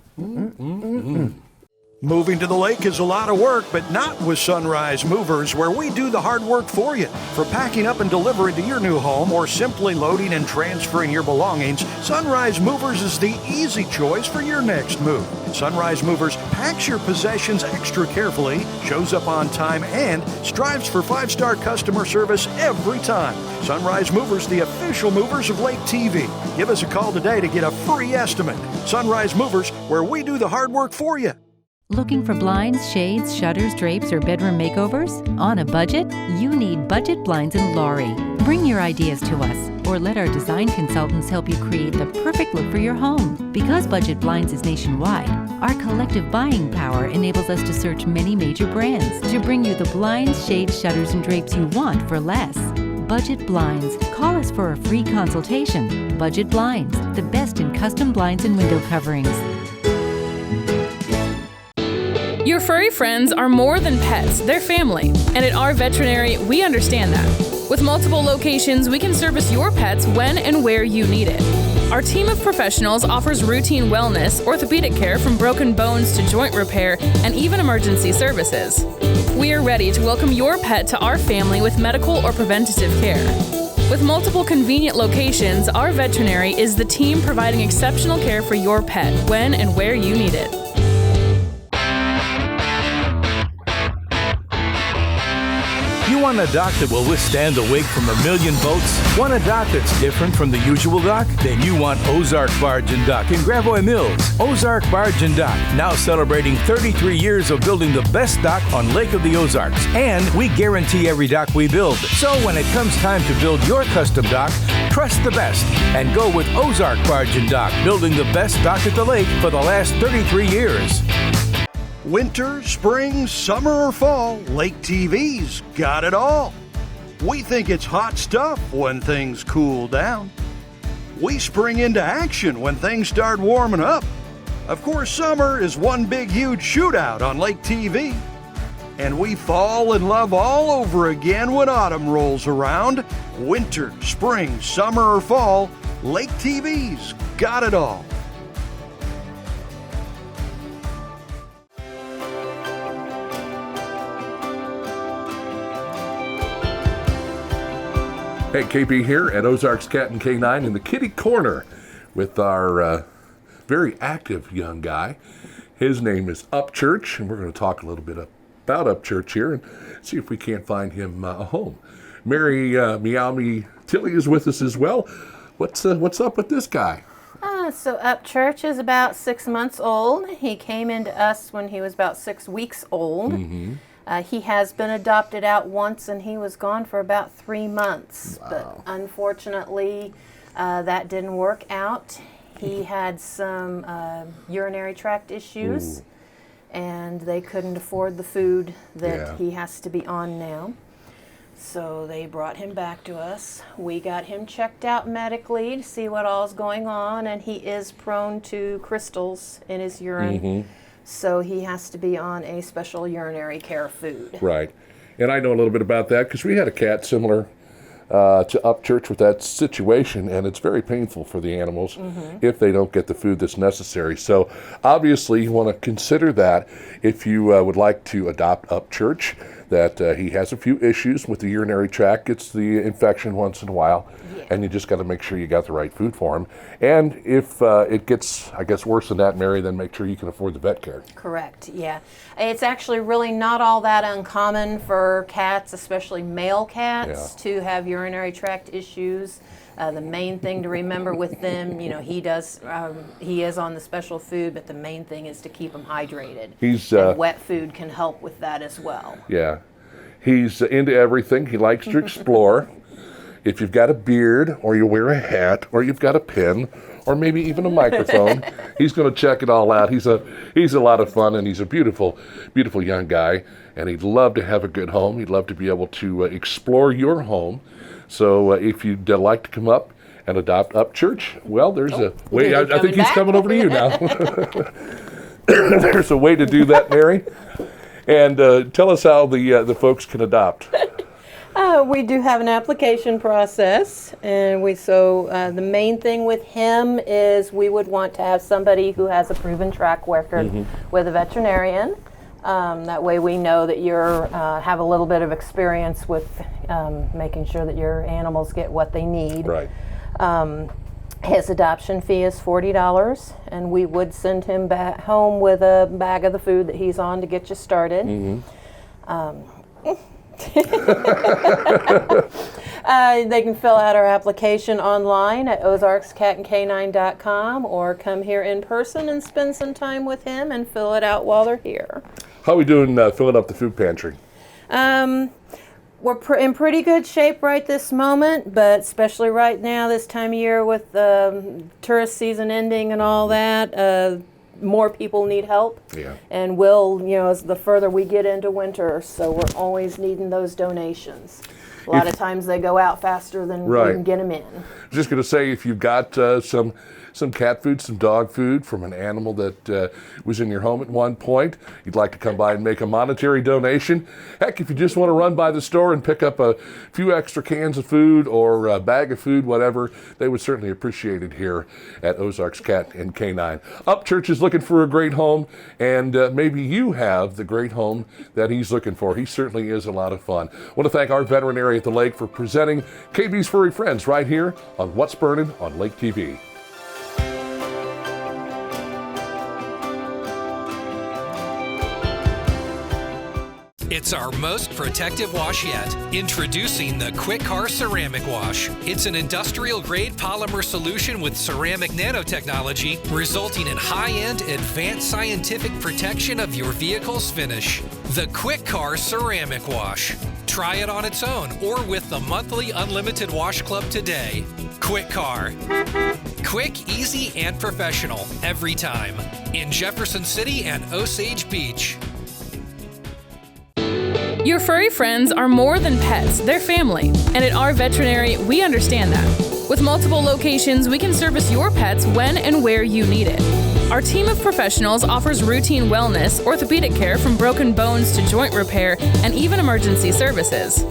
Speaker 16: Moving to the lake is a lot of work, but not with Sunrise Movers, where we do the hard work for you. For packing up and delivering to your new home or simply loading and transferring your belongings, Sunrise Movers is the easy choice for your next move. Sunrise Movers packs your possessions extra carefully, shows up on time, and strives for 5-star customer service every time. Sunrise Movers, the official movers of Lake TV. Give us a call today to get a free estimate. Sunrise Movers, where we do the hard work for you.
Speaker 22: Looking for blinds, shades, shutters, drapes, or bedroom makeovers? On a budget? You need Budget Blinds in Laurie. Bring your ideas to us, or let our design consultants help you create the perfect look for your home. Because Budget Blinds is nationwide, our collective buying power enables us to search many major brands to bring you the blinds, shades, shutters, and drapes you want for less. Budget Blinds. Call us for a free consultation. Budget Blinds, the best in custom blinds and window coverings.
Speaker 4: Your furry friends are more than pets, they're family. And at our veterinary, we understand that. With multiple locations, we can service your pets when and where you need it. Our team of professionals offers routine wellness, orthopedic care from broken bones to joint repair, and even emergency services. We are ready to welcome your pet to our family with medical or preventative care. With multiple convenient locations, our veterinary is the team providing exceptional care for your pet when and where you need it.
Speaker 12: You
Speaker 1: want a dock that will withstand the wake from a million boats? Want a dock that's different from the usual dock? Then you want Ozark Barge and Dock in Gravois Mills. Ozark Barge and Dock, now celebrating 33 years of building the best dock on Lake of the Ozarks. And we guarantee every dock we build. So when it comes time to build your custom dock, trust the best and go with Ozark Barge and Dock, building the best dock at the lake for the last 33 years.
Speaker 16: Winter, spring, summer, or fall, Lake TV's got it all. We think it's hot stuff when things cool down. We spring into action when things start warming up. Of course, summer is one big, huge shootout on Lake TV. And we fall in love all over again when autumn rolls around. Winter, spring, summer, or fall, Lake TV's got it all.
Speaker 2: Hey, KB here at Ozarks Cat and K9 in the kitty corner with our very active young guy. His name is Upchurch, and we're going to talk a little bit about Upchurch here and see if we can't find him a home. Mary Meow Me Tilly is with us as well. What's up with this guy?
Speaker 5: So Upchurch is about 6 months old. He came into us when he was about 6 weeks old.
Speaker 2: Mm-hmm.
Speaker 5: He has been adopted out once, and he was gone for about 3 months.
Speaker 2: Wow.
Speaker 5: But unfortunately, that didn't work out. He had some urinary tract issues, and they couldn't afford the food that he has to be on now. So they brought him back to us. We got him checked out medically to see what all's going on, and he is prone to crystals in his urine.
Speaker 2: Mm-hmm.
Speaker 5: So he has to be on a special urinary care food.
Speaker 2: Right. And I know a little bit about that because we had a cat similar to Upchurch with that situation, and it's very painful for the animals if they don't get the food that's necessary. So obviously you want to consider that if you would like to adopt Upchurch, that he has a few issues with the urinary tract, gets the infection once in a while, and you just got to make sure you got the right food for him. And if it gets, I guess, worse than that, Mary, then make sure you can afford the vet care.
Speaker 5: Correct, yeah. It's actually really not all that uncommon for cats, especially male cats, to have urinary tract issues. The main thing to remember with them, you know, he is on the special food, but the main thing is to keep him hydrated. And wet food can help with that as well.
Speaker 2: Yeah. He's into everything. He likes to explore. If you've got a beard, or you wear a hat, or you've got a pin, or maybe even a microphone, he's going to check it all out. He's a lot of fun, and he's a beautiful, beautiful young guy, and he'd love to have a good home. He'd love to be able to explore your home. So if you'd like to come up and adopt Upchurch, well, there's a way. I think he's coming over to you now. There's a way to do that, Mary. And tell us how the folks can adopt.
Speaker 5: We do have an application process, and the main thing with him is we would want to have somebody who has a proven track record with a veterinarian. That way we know that you have a little bit of experience with making sure that your animals get what they need.
Speaker 2: Right.
Speaker 5: His adoption fee is $40, and we would send him back home with a bag of the food that he's on to get you started. They can fill out our application online at ozarkscatandk9.com or come here in person and spend some time with him and fill it out while they're here.
Speaker 2: How are we doing filling up the food pantry?
Speaker 5: We're in pretty good shape right this moment, but especially right now, this time of year with tourist season ending and all that, more people need help.
Speaker 2: Yeah.
Speaker 5: And as the further we get into winter, so we're always needing those donations. A lot of times they go out faster than we can get them in.
Speaker 2: I was just going to say, if you've got some cat food, some dog food from an animal that was in your home at one point, you'd like to come by and make a monetary donation. Heck, if you just want to run by the store and pick up a few extra cans of food or a bag of food, whatever, they would certainly appreciate it here at Ozarks Cat and K9. Upchurch is looking for a great home, and maybe you have the great home that he's looking for. He certainly is a lot of fun. I want to thank our veterinary at the lake for presenting KB's Furry Friends right here on What's Burnin' on Lake TV.
Speaker 6: It's our most protective wash yet. Introducing the Quick Car Ceramic Wash. It's an industrial-grade polymer solution with ceramic nanotechnology, resulting in high-end, advanced scientific protection of your vehicle's finish. The Quick Car Ceramic Wash. Try it on its own or with the monthly Unlimited Wash Club today. Quick Car. Quick, easy, and professional every time. In Jefferson City and Osage Beach.
Speaker 4: Your furry friends are more than pets, they're family. And at our veterinary, we understand that. With multiple locations, we can service your pets when and where you need it. Our team of professionals offers routine wellness, orthopedic care from broken bones to joint repair, and even emergency services.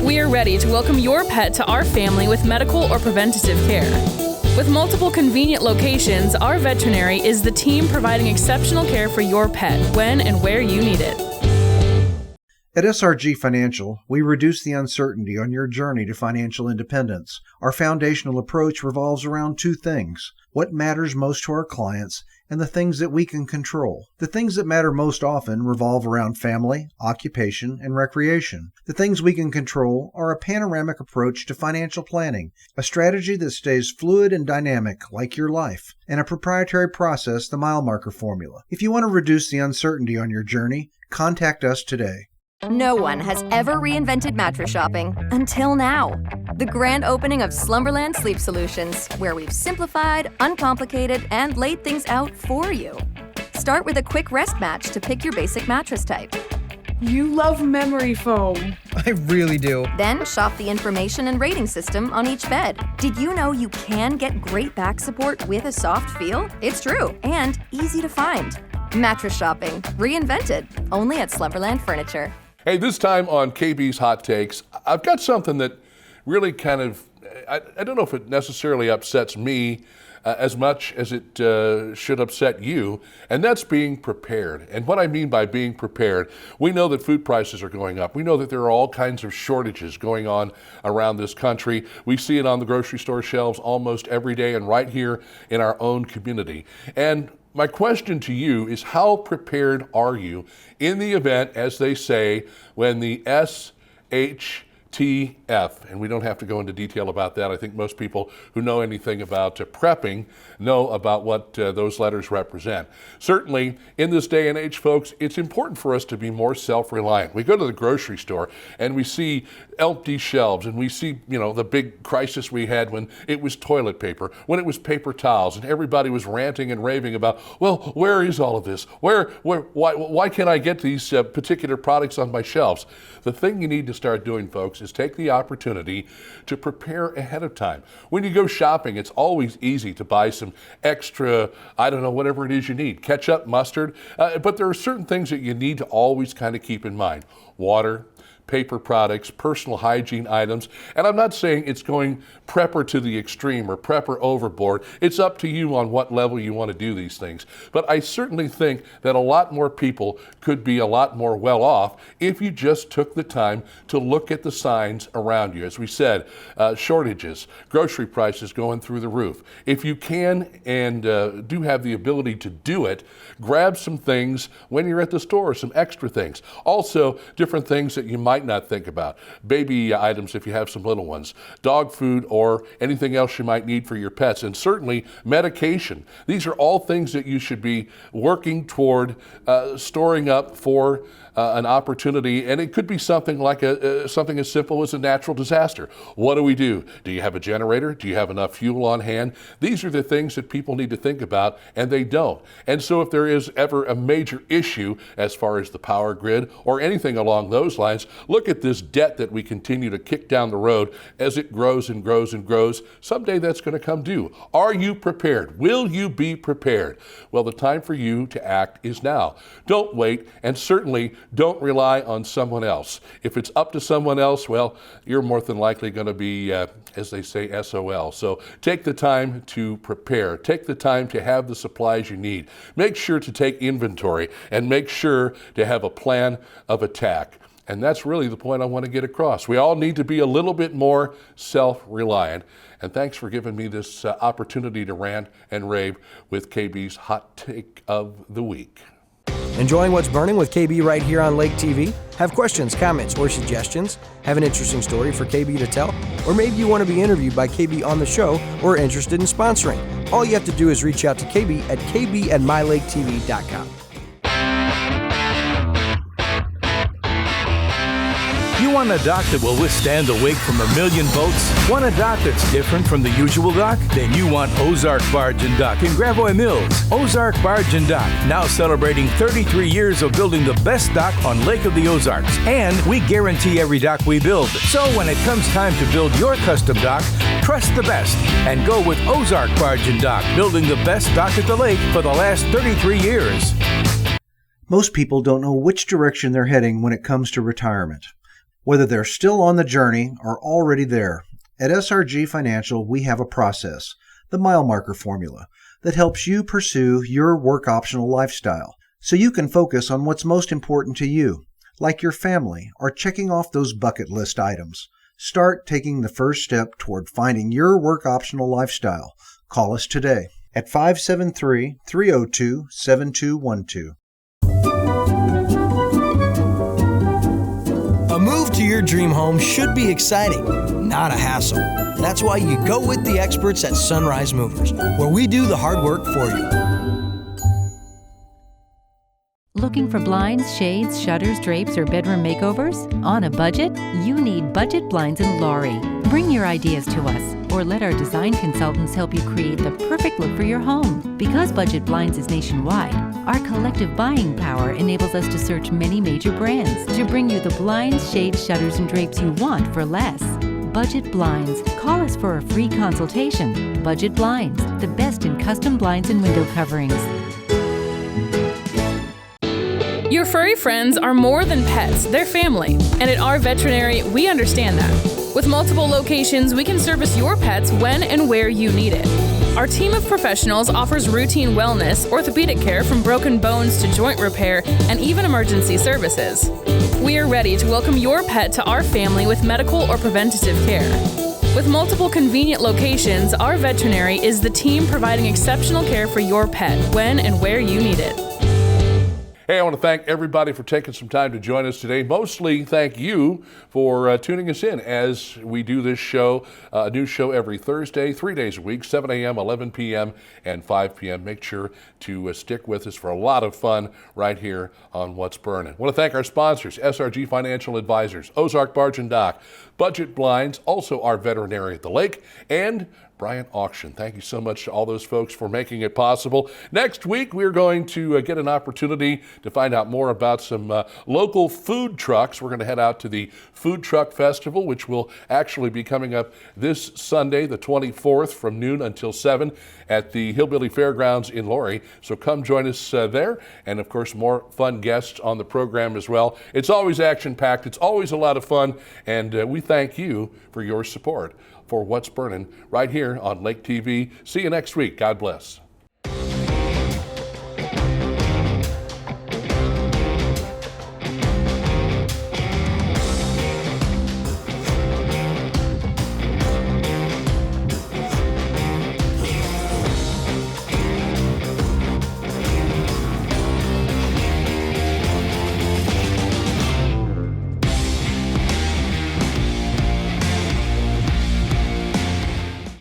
Speaker 4: We are ready to welcome your pet to our family with medical or preventative care. With multiple convenient locations, our veterinary is the team providing exceptional care for your pet when and where you need it.
Speaker 12: At SRG Financial, we reduce the uncertainty on your journey to financial independence. Our foundational approach revolves around two things: what matters most to our clients and the things that we can control. The things that matter most often revolve around family, occupation, and recreation. The things we can control are a panoramic approach to financial planning, a strategy that stays fluid and dynamic like your life, and a proprietary process, the mile marker formula. If you want to reduce the uncertainty on your journey, contact us today.
Speaker 13: No one has ever reinvented mattress shopping until now. The grand opening of Slumberland Sleep Solutions, where we've simplified, uncomplicated, and laid things out for you. Start with a quick rest match to pick your basic mattress type.
Speaker 14: You love memory foam.
Speaker 3: I really do.
Speaker 13: Then shop the information and rating system on each bed. Did you know you can get great back support with a soft feel? It's true, and easy to find. Mattress shopping, reinvented, only at Slumberland Furniture.
Speaker 2: Hey, this time on KB's Hot Takes, I've got something that really kind of, I don't know if it necessarily upsets me as much as it should upset you, and that's being prepared. And what I mean by being prepared, we know that food prices are going up. We know that there are all kinds of shortages going on around this country. We see it on the grocery store shelves almost every day and right here in our own community. And my question to you is, how prepared are you in the event, as they say, when the SHTF, and we don't have to go into detail about that. I think most people who know anything about prepping know about what those letters represent. Certainly, in this day and age, folks, it's important for us to be more self-reliant. We go to the grocery store and we see empty shelves, and we see, the big crisis we had when it was toilet paper, when it was paper towels, and everybody was ranting and raving about, well, where is all of this? Why can't I get these particular products on my shelves? The thing you need to start doing, folks, is take the opportunity to prepare ahead of time. When you go shopping, it's always easy to buy some extra, whatever it is you need, ketchup, mustard, but there are certain things that you need to always kind of keep in mind. Water, paper products, personal hygiene items. And I'm not saying it's going prepper to the extreme or prepper overboard. It's up to you on what level you want to do these things. But I certainly think that a lot more people could be a lot more well off if you just took the time to look at the signs around you. As we said, shortages, grocery prices going through the roof. If you can and do have the ability to do it, grab some things when you're at the store, some extra things. Also, different things that you might not think about. Baby items if you have some little ones, dog food, or anything else you might need for your pets, and certainly medication. These are all things that you should be working toward storing up for an opportunity, and it could be something like something as simple as a natural disaster. What do we do? Do you have a generator? Do you have enough fuel on hand? These are the things that people need to think about, and they don't. And so if there is ever a major issue as far as the power grid or anything along those lines, look at this debt that we continue to kick down the road as it grows and grows and grows. Someday that's going to come due. Are you prepared? Will you be prepared? Well, the time for you to act is now. Don't wait, and certainly don't rely on someone else. If it's up to someone else, well, you're more than likely going to be, as they say, SOL. So take the time to prepare. Take the time to have the supplies you need. Make sure to take inventory and make sure to have a plan of attack. And that's really the point I want to get across. We all need to be a little bit more self-reliant. And thanks for giving me this opportunity to rant and rave with KB's Hot Take of the Week.
Speaker 3: Enjoying What's Burning with KB right here on Lake TV? Have questions, comments, or suggestions? Have an interesting story for KB to tell? Or maybe you want to be interviewed by KB on the show or are interested in sponsoring? All you have to do is reach out to KB at kb@mylaketv.com.
Speaker 1: You want a dock that will withstand the wake from a million boats? Want a dock that's different from the usual dock? Then you want Ozark Barge and Dock in Gravois Mills. Ozark Barge and Dock, now celebrating 33 years of building the best dock on Lake of the Ozarks. And we guarantee every dock we build. So when it comes time to build your custom dock, trust the best and go with Ozark Barge and Dock, building the best dock at the lake for the last 33 years.
Speaker 12: Most people don't know which direction they're heading when it comes to retirement. Whether they're still on the journey or already there, at SRG Financial we have a process, the mile marker formula, that helps you pursue your work optional lifestyle so you can focus on what's most important to you, like your family or checking off those bucket list items. Start taking the first step toward finding your work optional lifestyle. Call us today at 573-302-7212.
Speaker 3: A move to your dream home should be exciting, not a hassle. That's why you go with the experts at Sunrise Movers, where we do the hard work for you.
Speaker 22: Looking for blinds, shades, shutters, drapes, or bedroom makeovers? On a budget? You need Budget Blinds in Laurie. Bring your ideas to us, or let our design consultants help you create the perfect look for your home. Because Budget Blinds is nationwide, our collective buying power enables us to search many major brands to bring you the blinds, shades, shutters, and drapes you want for less. Budget Blinds. Call us for a free consultation. Budget Blinds, the best in custom blinds and window coverings.
Speaker 4: Your furry friends are more than pets, they're family. And at our veterinary, we understand that. With multiple locations, we can service your pets when and where you need it. Our team of professionals offers routine wellness, orthopedic care from broken bones to joint repair, and even emergency services. We are ready to welcome your pet to our family with medical or preventative care. With multiple convenient locations, our veterinary is the team providing exceptional care for your pet when and where you need it.
Speaker 2: Hey, I want to thank everybody for taking some time to join us today. Mostly thank you for tuning us in as we do this show, a new show every Thursday, 3 days a week, 7 a.m., 11 p.m., and 5 p.m. Make sure to stick with us for a lot of fun right here on What's Burnin'. I want to thank our sponsors, SRG Financial Advisors, Ozark Barge and Dock, Budget Blinds, also our veterinary at the lake, and Bryant Auction. Thank you so much to all those folks for making it possible. Next week, we're going to get an opportunity to find out more about some local food trucks. We're going to head out to the Food Truck Festival, which will actually be coming up this Sunday, the 24th, from noon until 7 at the Hillbilly Fairgrounds in Laurie. So come join us there. And of course, more fun guests on the program as well. It's always action-packed. It's always a lot of fun. And we thank you for your support for What's Burnin' right here on Lake TV. See you next week. God bless.